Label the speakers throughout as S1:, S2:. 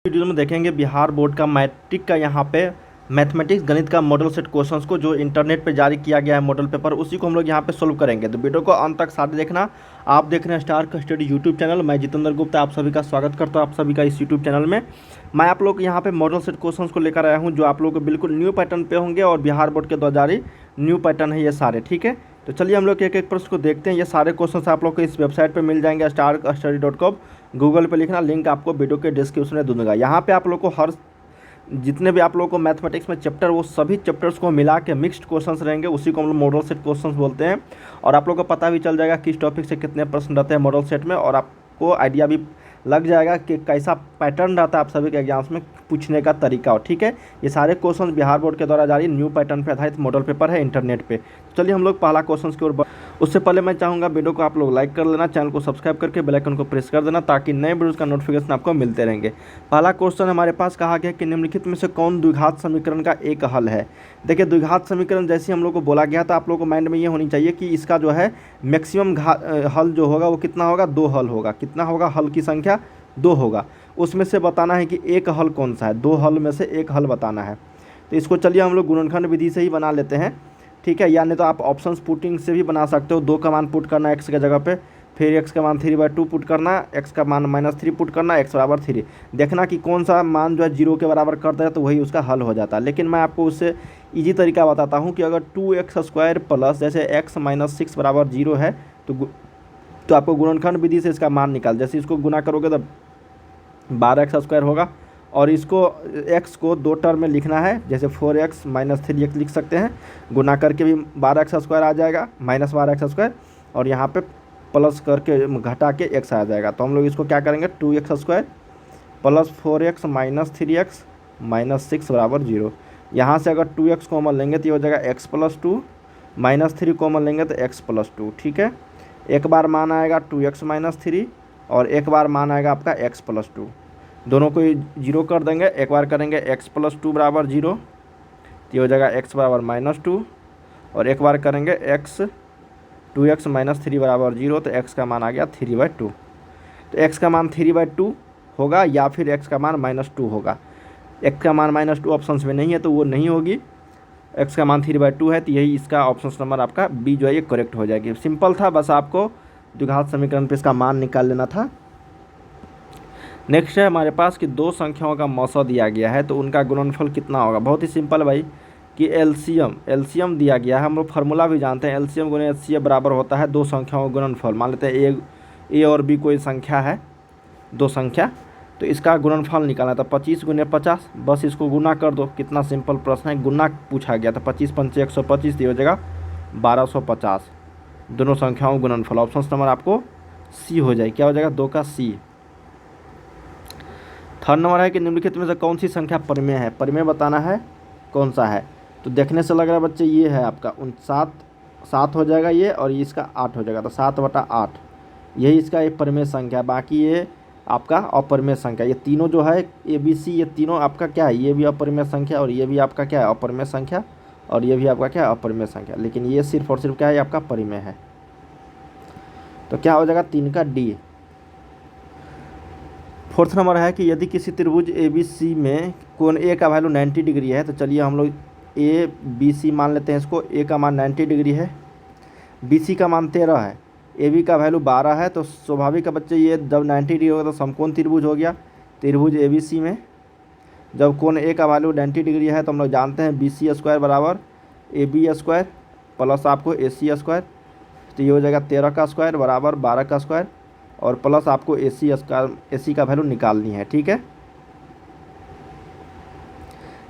S1: Video में देखेंगे Bihar board का मैट्रिक का यहाँ पे मैथमेटिक्स गणित का मॉडल सेट क्वेश्चंस को जो इंटरनेट पे जारी किया गया है मॉडल पेपर, उसी को हम लोग यहाँ पे सोल्व करेंगे। तो वीडियो को अंत तक साथ देखना। आप देख रहे हैं स्टार कस्टडी यूट्यूब चैनल। मैं जितेंद्र गुप्ता आप सभी का स्वागत करता हूँ आप सभी का इस यूट्यूब चैनल में। मैं आप लोग यहाँ पे मॉडल सेट क्वेश्चंस को लेकर आया हूँ जो आप लोग को बिल्कुल न्यू पैटर्न पे होंगे और बिहार बोर्ड के द्वारा जारी न्यू पैटर्न है ये सारे, ठीक है। तो चलिए हम लोग एक एक प्रश्न को देखते हैं। ये सारे क्वेश्चन आप लोग को इस वेबसाइट पर मिल जाएंगे starkstudy.com। गूगल पे लिखना, लिंक आपको वीडियो के डिस्क्रिप्शन में दूंगा। यहाँ पे आप लोग को हर जितने भी आप लोगों को मैथमेटिक्स में चैप्टर, वो सभी चैप्टर्स को मिला के मिक्स्ड क्वेश्चंस रहेंगे, उसी को हम लोग मॉडल सेट क्वेश्चंस बोलते हैं। और आप लोग को पता भी चल जाएगा किस टॉपिक से कितने प्रश्न रहते हैं मॉडल सेट में, और आपको आइडिया भी लग जाएगा कि कैसा पैटर्न रहता है आप सभी के एग्जाम्स में पूछने का तरीका हो, ठीक है। ये सारे क्वेश्चन बिहार बोर्ड के द्वारा जारी न्यू पैटर्न पर आधारित मॉडल पेपर है इंटरनेट पे। चलिए हम लोग पहला क्वेश्चन की ओर। उससे पहले मैं चाहूँगा वीडियो को आप लोग लाइक कर लेना, चैनल को सब्सक्राइब करके बेल आइकन को प्रेस कर देना ताकि नए वीडियोस का नोटिफिकेशन आपको मिलते रहेंगे। पहला क्वेश्चन हमारे पास कहा गया कि निम्नलिखित में से कौन द्विघात समीकरण का एक हल है। देखिए, द्विघात समीकरण जैसे हम लोग को बोला गया था, आप लोग को माइंड में ये होनी चाहिए कि इसका जो है मैक्सिमम हल जो होगा वो कितना होगा, 2 हल होगा। कितना होगा, हल की संख्या 2 होगा। उसमें से बताना है कि एक हल कौन सा है, 2 हल में से एक हल बताना है। तो इसको चलिए हम लोग गुणनखंड विधि से ही बना लेते हैं, ठीक है। या नहीं तो आप ऑप्शंस पुटिंग से भी बना सकते हो। 2 का मान पुट करना x के जगह पे, फिर x का मान 3/2 पुट करना, x का मान -3 पुट करना, x बराबर 3। देखना कि कौन सा मान जो है 0 के बराबर कर दे तो वही उसका हल हो जाता है। लेकिन मैं आपको उससे ईजी तरीका बताता हूँ कि अगर 2x² प्लस जैसे x - 6 बराबर 0 है तो आपको गुणनखंड विधि से इसका मान निकाल, जैसे इसको गुना करोगे तो 12x² होगा। और इसको x को 2 टर्म में लिखना है, जैसे 4x - 3x लिख सकते हैं। गुना करके भी 12x² आ जाएगा, -12x², और यहाँ पे प्लस करके घटा के x आ जाएगा। तो हम लोग इसको क्या करेंगे, 2x² प्लस 4x - 3x - 6 बराबर 0। यहाँ से अगर 2x कॉमन लेंगे तो ये हो जाएगा x + 2, -3 कॉमन लेंगे तो x + 2, ठीक है। एक बार मान आएगा 2x - 3 और एक बार मान आएगा आपका x + 2। दोनों को 0 कर देंगे। एक बार करेंगे x + 2 बराबर 0 तो ये हो जाएगा x बराबर -2, और एक बार करेंगे 2x - 3 बराबर 0 तो x का मान आ गया 3/2। तो x का मान 3/2 होगा या फिर x का मान -2 होगा। x का मान -2 ऑप्शन में नहीं है तो वो नहीं होगी। x का मान 3/2 है तो यही इसका ऑप्शन नंबर आपका बी जो है ये करेक्ट हो जाएगी। सिंपल था, बस आपको द्विघात समीकरण पे इसका मान निकाल लेना था। नेक्स्ट है हमारे पास कि 2 संख्याओं का मौसा दिया गया है तो उनका गुणनफल कितना होगा। बहुत ही सिंपल भाई कि एलसीएम दिया गया है। हम लोग फार्मूला भी जानते हैं, एलसीएम गुणे एचसीएफ बराबर होता है 2 संख्याओं का गुणनफल। मान लेते हैं ए और बी कोई संख्या है, 2 संख्या, तो इसका गुणनफल निकालना था 25 × 50। बस इसको गुना कर दो, कितना सिंपल प्रश्न है, गुना पूछा गया था। 25 × 5 = 125, हो जाएगा 1250। दोनों संख्याओं गुणनफल, ऑप्शन नंबर आपको सी हो जाए। क्या हो जाएगा, 2 का सी। थर्ड नंबर है कि निम्नलिखित में से कौन सी संख्या परिमेय है। परिमेय बताना है कौन सा है। तो देखने से लग रहा है बच्चे ये है आपका 7 हो जाएगा ये, और ये इसका 8 हो जाएगा। तो 7/8 यही इसका एक परिमेय संख्या है। बाकी ये आपका अपरिमेय संख्या। ये तीनों जो है ABC, ये तीनों आपका क्या है, ये भी अपरिमेय संख्या और ये भी आपका क्या है अपरिमेय संख्या, और ये भी आपका क्या है अपरिमेय संख्या। लेकिन ये सिर्फ और सिर्फ क्या है, आपका परिमेय है। तो क्या हो जाएगा, 3 का D। फोर्थ नंबर है कि यदि किसी त्रिभुज ABC में कोण A का वैल्यू 90 डिग्री है, तो चलिए हम लोग ABC मान लेते हैं इसको। A का मान 90 डिग्री है, BC का मान 13 है, AB का वैल्यू 12 है। तो स्वाभाविक है बच्चे, ये जब 90 डिग्री होगा तो समकोण त्रिभुज हो गया। त्रिभुज ABC में जब कोण A का वैल्यू 90 डिग्री है तो हम लोग जानते हैं BC² बराबर AB² प्लस आपको AC²। तो ये हो जाएगा 13 का स्क्वायर बराबर 12 का स्क्वायर, और प्लस आपको AC का वैल्यू निकालनी है, ठीक है।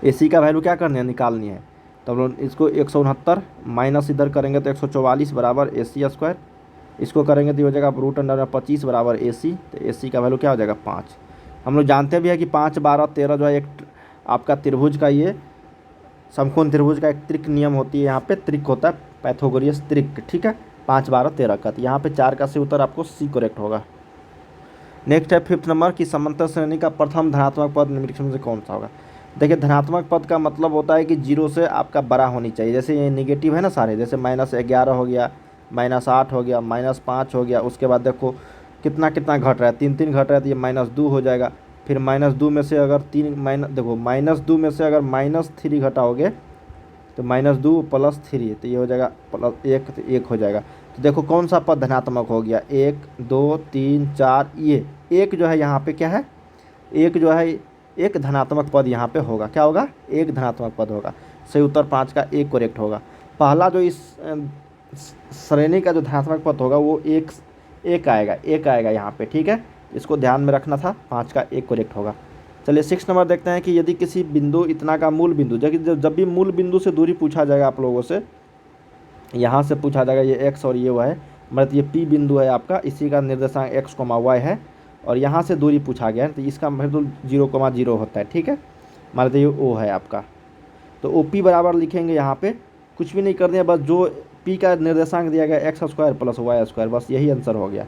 S1: AC का वैल्यू क्या करनी है, निकालनी है। तो हम लोग इसको 169 माइनस इधर करेंगे तो 144 बराबर AC²। इसको करेंगे तो हो जाएगा √25 बराबर AC। तो AC का वैल्यू क्या हो जाएगा, 5। हम लोग जानते भी है कि 5, 12, 13 जो है एक आपका त्रिभुज का, ये समकोण त्रिभुज का एक त्रिक नियम होती है। यहाँ पे त्रिक होता है, पैथागोरस त्रिक, ठीक है। 5, 12, 13 का। तो यहाँ पे 4 का सही उत्तर आपको सी करेक्ट होगा। नेक्स्ट है फिफ्थ नंबर कि समांतर श्रेणी का प्रथम धनात्मक पद निम्नलिखित में से कौन सा होगा। देखिए, धनात्मक पद का मतलब होता है कि 0 से आपका बड़ा होनी चाहिए। जैसे ये नेगेटिव है ना सारे, जैसे -11 हो गया, -8 हो गया, -5 हो गया। उसके बाद देखो कितना घट रहा है, 3 घट रहा है, तो ये -2 हो जाएगा। फिर -2 में से अगर 3 माइनस, देखो -2 में से अगर -3 घटाओगे तो -2 + 3, तो ये हो जाएगा +1, तो 1 हो जाएगा। तो देखो कौन सा पद धनात्मक हो गया, 1 2 3 4, ये एक जो है यहाँ पे क्या है, एक जो है एक धनात्मक पद यहाँ पे होगा, क्या होगा, एक धनात्मक पद होगा। सही उत्तर 5 का एक करेक्ट होगा। पहला जो इस श्रेणी का जो धनात्मक पद होगा वो एक आएगा, एक आएगा यहाँ पे, ठीक है, इसको ध्यान में रखना था। 5 का एक करेक्ट होगा। चलिए 6 नंबर देखते हैं कि यदि किसी बिंदु इतना का मूल बिंदु, जब भी मूल बिंदु से दूरी पूछा जाएगा आप लोगों से, यहाँ से पूछा जाएगा ये x और ये y है, मतलब ये P बिंदु है आपका, इसी का निर्देशांक x, y है, और यहाँ से दूरी पूछा गया है, तो इसका मतलब 0,0 होता है, ठीक है, मान लीजिए ये O है आपका, तो OP बराबर लिखेंगे यहाँ पे, कुछ भी नहीं कर दिया, बस जो P का निर्देशांक दिया गया x² + y², बस यही आंसर हो गया,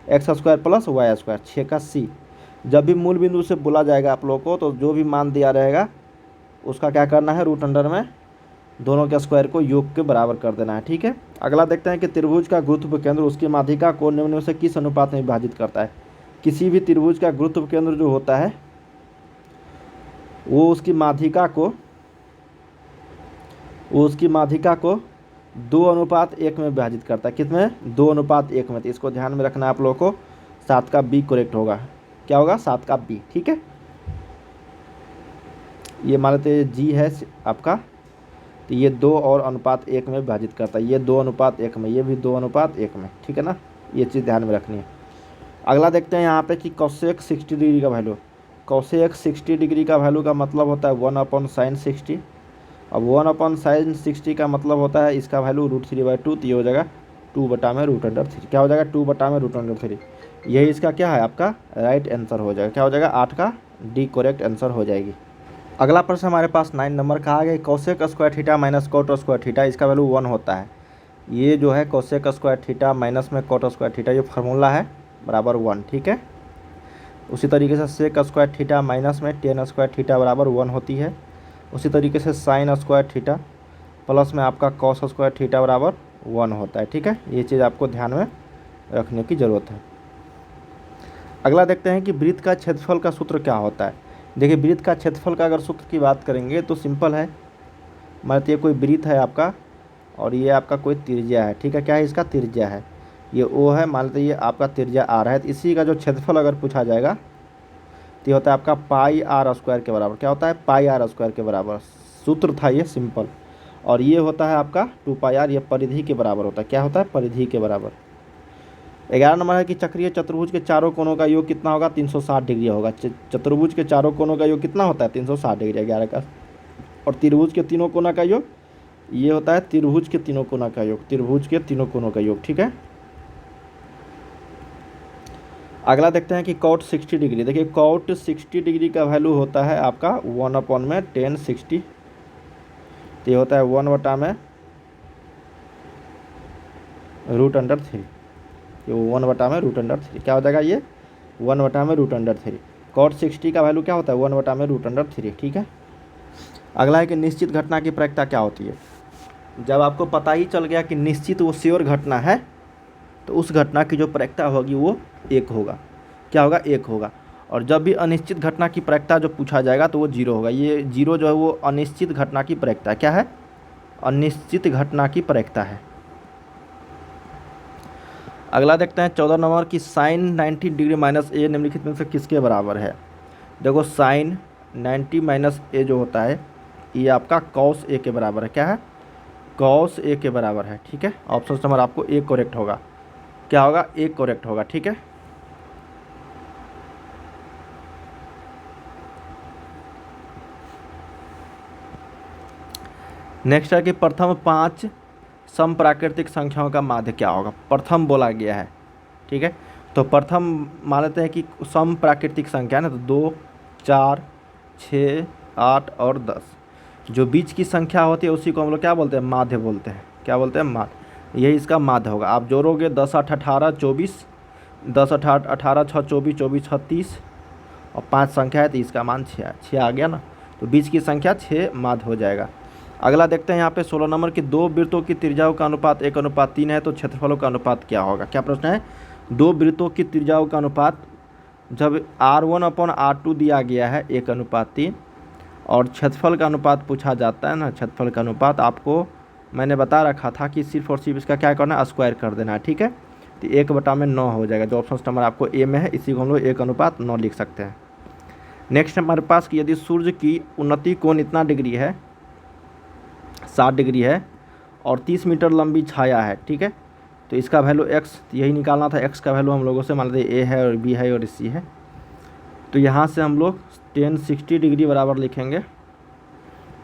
S1: x² + y², 6 का C। जब भी मूल बिंदु से बोला जाएगा आप लोगों को, तो जो भी मान दिया रहेगा उसका क्या करना है, √अंडर में दोनों के स्क्वायर को योग के बराबर कर देना है, ठीक है। अगला देखते हैं कि त्रिभुज का गुरुत्व केंद्र उसकी माध्यिका को निम्न में से किस अनुपात में विभाजित करता है। किसी भी त्रिभुज का गुरुत्व केंद्र जो होता है वो उसकी माध्यिका को 2:1 में विभाजित करता है। कितने, 2:1 में। तो इसको ध्यान में रखना है आप लोगों को। 7 का B करेक्ट होगा, क्या होगा, 7 का B, ठीक है। ये मान लेते हैं G है आपका, तो ये 2:1 में विभाजित करता है, ये 2:1 में, ये भी 2:1 में, ठीक है ना, ये चीज़ ध्यान में रखनी है। अगला देखते हैं यहाँ पे कि cosec 60 डिग्री का वैल्यू। cosec 60 डिग्री का वैल्यू का मतलब होता है 1/sin 60। अब 1/sin 60 का मतलब होता है इसका वैल्यू √3/2, तो ये हो जाएगा 2/√3। क्या हो जाएगा, 2/√3। यही इसका क्या है, आपका राइट आंसर हो जाएगा। क्या हो जाएगा, 8 का D करेक्ट आंसर हो जाएगी। अगला प्रश्न हमारे पास 9 नंबर का आ गया, cosec square theta minus cot square theta, इसका वैल्यू 1 होता है। ये जो है cosec स्क्वायर थीटा माइनस में cot स्क्वायर थीटा, ये फार्मूला है, बराबर 1, ठीक है। उसी तरीके से sec स्क्वायर थीटा माइनस में tan स्क्वायर थीटा बराबर 1 होती है। उसी तरीके से sin स्क्वायर थीटा प्लस में आपका cos स्क्वायर थीटा बराबर 1 होता है, ठीक है। ये चीज़ आपको ध्यान में रखने की ज़रूरत है। अगला देखते हैं कि वृत्त का क्षेत्रफल का सूत्र क्या होता है। देखिए वृत्त का क्षेत्रफल का अगर सूत्र की बात करेंगे तो सिंपल है, मतलब ये कोई वृत्त है आपका और ये आपका कोई त्रिज्या है, ठीक है। क्या है, इसका त्रिज्या है, ये O है, मान लेते ये आपका त्रिज्या R है, तो इसी का जो क्षेत्रफल अगर पूछा जाएगा तो ये होता है आपका πr² के बराबर। क्या होता है, πr² के बराबर। सूत्र था ये सिंपल। और ये होता है आपका 2πr, ये परिधि के बराबर होता है। क्या होता है, परिधि के बराबर। 11 नंबर है कि चक्रीय चतुर्भुज के चारों कोनों का योग कितना होगा, 360 डिग्री होगा। चतुर्भुज के चारों कोनों का योग कितना होता है, 360 डिग्री, 11 का। और त्रिभुज के तीनों कोना का योग, ये होता है त्रिभुज के तीनों कोना का योग, त्रिभुज के तीनों कोनों का योग, ठीक है। अगला देखते हैं कि cot 60 डिग्री। देखिए cot 60 डिग्री का वैल्यू होता है आपका 1/tan 60, तो ये होता है 1/√3, ये 1/√3। क्या हो जाएगा, ये 1/√3। cot 60 का वैल्यू क्या होता है, 1/√3, ठीक है। अगला है कि निश्चित घटना की प्रायिकता क्या होती है। जब आपको पता ही चल गया कि निश्चित वो श्योर घटना है, तो उस घटना की जो प्रायिकता होगी वो 1 होगा। क्या होगा, 1 होगा। और जब भी अनिश्चित घटना की प्रायिकता जो पूछा जाएगा तो वो 0 होगा। ये 0 जो है वो अनिश्चित घटना की प्रायिकता है। क्या है, अनिश्चित घटना की प्रायिकता है। अगला देखते हैं 14 नंबर की sin 90 डिग्री माइनस a निम्नलिखित में से किसके बराबर है। देखो sin 90 - a जो होता है ये आपका cos a के बराबर है। क्या है, cos a के बराबर है, ठीक है। ऑप्शन नंबर आपको A करेक्ट होगा। क्या होगा, A करेक्ट होगा, ठीक है। नेक्स्ट है कि प्रथम 5 समप्राकृतिक संख्याओं का माध्य क्या होगा। प्रथम बोला गया है, ठीक है। तो प्रथम मान लेते हैं कि समप्राकृतिक संख्या ना, तो 2 4 6 8 और 10 जो बीच की संख्या होती है उसी को हम लोग क्या बोलते हैं, माध्य बोलते हैं। क्या बोलते हैं, माध्य। यही इसका माध्य होगा। आप जोड़ोगे 10 8 18 24, 10 8 18 6 24, 24 6 30 और 5 संख्या है तो इसका मान 6 आ गया ना। तो बीच की संख्या 6 माध्य हो जाएगा। अगला देखते हैं यहाँ पे 16 नंबर की 2 वृत्तों की त्रिज्याओं का अनुपात 1:3 है, तो क्षेत्रफलों का अनुपात क्या होगा। क्या प्रश्न है, 2 वृत्तों की त्रिज्याओं का अनुपात जब R1/R2 दिया गया है 1:3 और क्षेत्रफल का अनुपात पूछा जाता है ना, क्षेत्रफल का अनुपात आपको मैंने बता रखा था कि सिर्फ और सिर्फ इसका क्या करना है, स्क्वायर कर देना है, ठीक है। तो 1/9 हो जाएगा, जो ऑप्शन नंबर आपको ए में है, इसी को हम लोग 1:9 लिख सकते हैं। नेक्स्ट हमारे पास कि यदि सूर्य की उन्नति कोण इतना डिग्री है, 60 डिग्री है और 30 मीटर लंबी छाया है, ठीक है। तो इसका वैल्यू एक्स, यही निकालना था, एक्स का वैल्यू हम लोगों से मान लेते ए है और बी है और सी है। तो यहाँ से हम लोग 1060 डिग्री बराबर लिखेंगे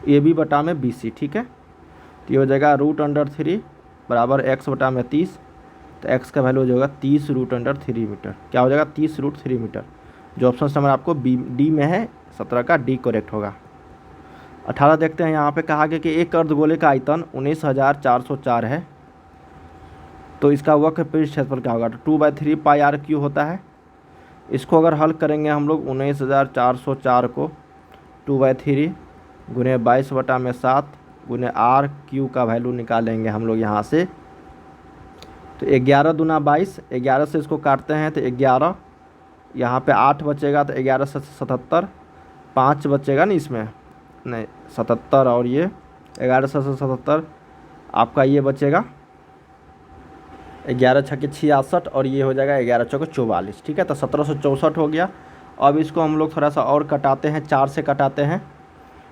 S1: ए बी बटा में बी सी, ठीक है। तो ये हो जाएगा √3 बराबर एक्स बटा में 30। तो एक्स का वैल्यू हो जाएगा 30 √3 मीटर। क्या हो जाएगा, 30 √3 मीटर, जो ऑप्शन नंबर आपको बी डी में है, 17 का डी करेक्ट होगा। 18 देखते हैं, यहाँ पे कहा गया कि एक अर्धगोले का आयतन 19,404 है, तो इसका वक्र पृष्ठ क्षेत्रफल क्या होगा, तो 2/3 पाई आर क्यू होता है। इसको अगर हल करेंगे हम लोग 19,404 को 2/3 गुने 22/7 गुने आर क्यू का वैल्यू निकालेंगे हम लोग यहाँ से। तो 11 दूना 22, 11 से इसको काटते हैं तो 11, यहाँ पे 8 बचेगा तो 11 से 77, 5 बचेगा नहीं इसमें, नहीं 77, और ये 11 से 77 आपका ये बचेगा 11 छक्के 66 और ये हो जाएगा 11 चौके 44, ठीक है। तो 1764 हो गया। अब इसको हम लोग थोड़ा सा और कटाते हैं, 4 से कटाते हैं।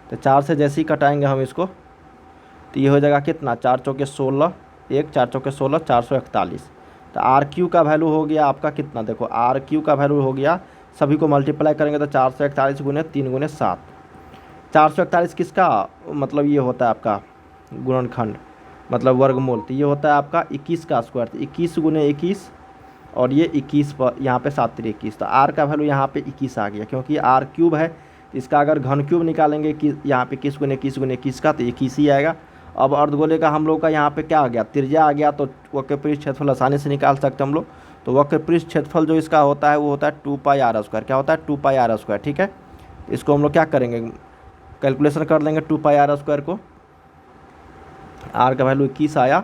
S1: तो 4 से जैसे ही कटाएंगे हम इसको, तो ये हो जाएगा कितना, 4 चौके 16, 4 चौके 16, 441। तो आर क्यू का वैल्यू हो गया आपका कितना, देखो आर क्यू का वैल्यू हो गया, सभी को मल्टीप्लाई करेंगे तो 441 गुने 3 गुने 7। 441 किसका मतलब ये होता है आपका गुणनखंड, मतलब वर्गमूल। तो ये होता है आपका 21 का स्क्वायर, तो 21 गुने 21 और ये 21 पर यहाँ पे 7 3 21। तो आर का वैल्यू यहाँ पे 21 आ गया, क्योंकि आर क्यूब है, इसका अगर घन क्यूब निकालेंगे कि यहाँ पे 21 गुने 21 गुने 21 का, तो 21 ही आएगा। अब अर्धगोले का हम लोग का यहाँ पे क्या आ गया, त्रिज्या आ गया, तो वक्र पृष्ठ क्षेत्रफल आसानी से निकाल सकते हैं हम लोग। तो वक्र पृष्ठ क्षेत्रफल जो इसका होता है वो होता है 2 पाई आर स्क्वायर। क्या होता है, 2 पाई आर स्क्वायर, ठीक है। इसको हम लोग क्या करेंगे, कैलकुलेशन कर लेंगे 2 पाई आर स्क्वायर को। आर का वैल्यू 21 आया,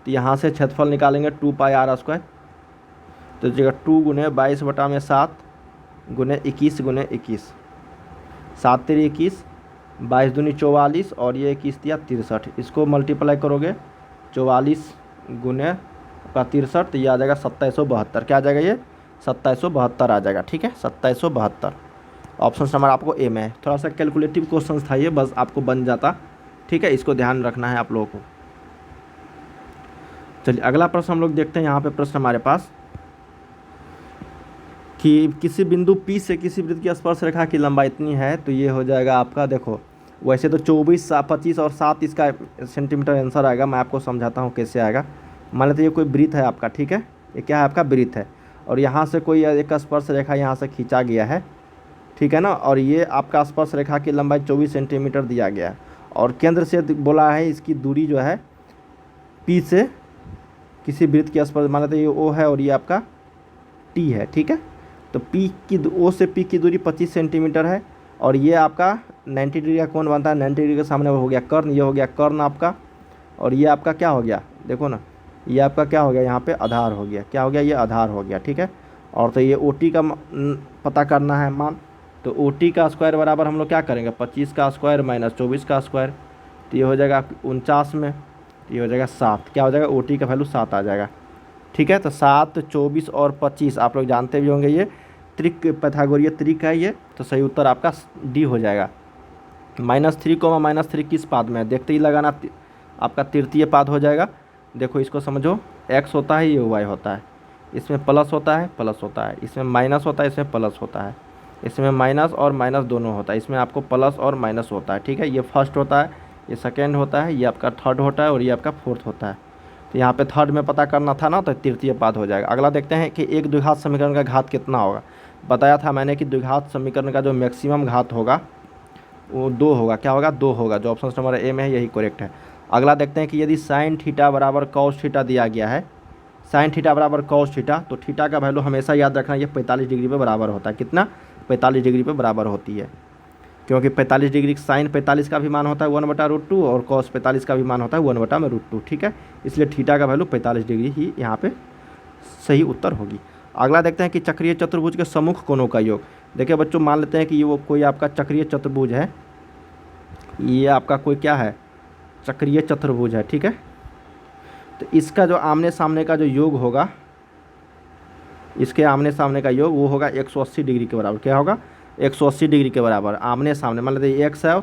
S1: तो यहाँ से क्षेत्रफल निकालेंगे 2 पाई आर स्क्वायर। तो जगह 2 गुने 22/7 गुने 21 गुने 21, 7 3 21, 22 दूनी 44 और ये 21 दिया 63। इसको मल्टीप्लाई करोगे 44 गुने का 63, तो ये आ जाएगा 2772। क्या आ जाएगा, ये 2772 आ जाएगा, ठीक है, 2772। ऑप्शन नंबर आपको ए में है। थोड़ा सा कैलकुलेटिव क्वेश्चन था ये, बस आपको बन जाता, ठीक है, इसको ध्यान रखना है आप लोगों को। चलिए अगला प्रश्न हम लोग देखते हैं। यहाँ पे प्रश्न हमारे पास कि किसी बिंदु P से किसी वृत्त की स्पर्श रेखा की लंबाई इतनी है, तो ये हो जाएगा आपका, देखो वैसे तो 24, 25 और 7 इसका सेंटीमीटर आंसर आएगा। मैं आपको समझाता हूँ कैसे आएगा। मान लेते ये कोई वृत्त है आपका, ठीक है, ये क्या है आपका वृत्त है, और यहाँ से कोई एक स्पर्श रेखा यहाँ से खींचा गया है, ठीक है ना, और ये आपका स्पर्श रेखा की लंबाई 24 सेंटीमीटर दिया गया है, और केंद्र से बोला है इसकी दूरी जो है P से किसी वृत्त की स्पर्श, मान लेते ये O है और ये आपका T है, ठीक है। तो P की O से P की दूरी 25 सेंटीमीटर है, और ये आपका 90 डिग्री का कोण बनता है। 90 डिग्री के सामने हो गया कर्ण, ये हो गया कर्ण आपका, और ये आपका क्या हो गया, देखो ना, ये आपका क्या हो गया, यहाँ पे आधार हो गया, क्या हो गया, ये आधार हो गया, ठीक है। और तो ये OT का पता करना है मान, तो OT का स्क्वायर बराबर हम लोग क्या करेंगे, 25 का स्क्वायर माइनस 24 का स्क्वायर, तो ये हो जाएगा 49 में, तो ये हो जाएगा 7। क्या हो जाएगा, OT का वैल्यू 7 आ जाएगा, ठीक है। तो 7, 24 और 25 आप लोग जानते भी होंगे, ये त्रिक पैथागोरीय त्रिक है ये, तो सही उत्तर आपका डी हो जाएगा। -3, किस पाद में है, देखते ही लगाना, आपका तृतीय पाद हो जाएगा। देखो इसको समझो, x होता है, ये y होता है, इसमें प्लस होता है, प्लस होता है, इसमें माइनस होता है, इसमें प्लस होता है, इसमें माइनस और माइनस दोनों होता है, इसमें आपको प्लस और माइनस होता है, ठीक है। ये फर्स्ट होता है, ये सेकेंड होता है, ये आपका थर्ड होता है और ये आपका फोर्थ होता है। तो यहाँ पे थर्ड में पता करना था ना, तो तृतीय पाद हो जाएगा। अगला देखते हैं कि एक द्विघात समीकरण का घात कितना होगा। बताया था मैंने कि द्विघात समीकरण का जो मैक्सिमम घात होगा वो 2 होगा। क्या होगा, 2 होगा, जो ऑप्शन नंबर ए में है यही करेक्ट है। अगला देखते हैं कि यदि साइन थीटा बराबर कॉस थीटा दिया गया है, साइन थीटा बराबर कॉस थीटा, तो थीटा का वैल्यू हमेशा याद रखना, ये 45 डिग्री पे बराबर होता है। कितना, 45 डिग्री पे बराबर होती है, क्योंकि 45 डिग्री साइन 45 का भी मान होता है 1/√2 और कॉस 45 का भी मान होता है 1/√2, ठीक है। इसलिए थीटा का वैल्यू 45 डिग्री ही यहाँ पे सही उत्तर होगी। अगला देखते हैं कि चक्रीय चतुर्भुज के सम्मुख कोणों का योग। देखिए बच्चों, मान लेते हैं कि ये वो कोई आपका चक्रीय चतुर्भुज है, ये आपका कोई क्या है, चक्रीय चतुर्भुज है, ठीक है। तो इसका जो आमने सामने का जो योग होगा, इसके आमने सामने का योग वो होगा 180 डिग्री के बराबर। क्या होगा? 180 डिग्री के बराबर आमने सामने। मान लेते हैं एक्स है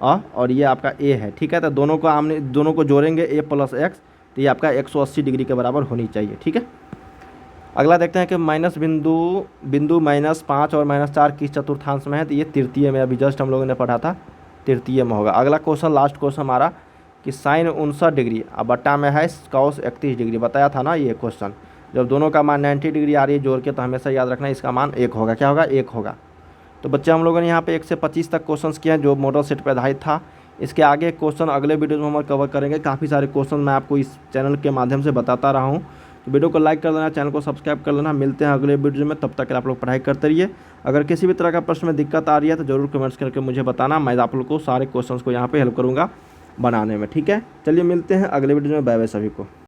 S1: और ये आपका ए है, ठीक है। तो दोनों को जोड़ेंगे a प्लस एक्स, तो ये आपका 180 डिग्री के बराबर होनी चाहिए, ठीक है। अगला देखते हैं कि बिंदु -5 और -4 किस चतुर्थांश में है, तो ये तृतीय में, अभी जस्ट हम लोगों ने पढ़ा था, तृतीय में होगा। अगला क्वेश्चन, लास्ट क्वेश्चन हमारा कि साइन 59 डिग्री अब बट्टा में है कॉस 31 डिग्री। बताया था ना ये क्वेश्चन, जब दोनों का मान 90 डिग्री आ रही है जोड़ के, तो हमेशा याद रखना इसका मान 1 होगा। क्या होगा? 1 होगा। तो बच्चे हम लोगों ने यहाँ पे 1 से 25 तक क्वेश्चंस किए हैं जो मॉडल सेट पर आधारित था। इसके आगे क्वेश्चन अगले वीडियो में हम कवर करेंगे। काफ़ी सारे क्वेश्चन मैं आपको इस चैनल के माध्यम से बताता रहा हूँ। तो वीडियो को लाइक कर देना, चैनल को सब्सक्राइब कर लेना। मिलते हैं अगले वीडियो में, तब तक आप लोग पढ़ाई करते रहिए। अगर किसी भी तरह का प्रश्न में दिक्कत आ रही है तो ज़रूर कमेंट्स करके मुझे बताना, मैं आप लोग को सारे क्वेश्चंस को यहाँ पे हेल्प करूँगा बनाने में, ठीक है। चलिए मिलते हैं अगले वीडियो में। बाय बाय सभी को।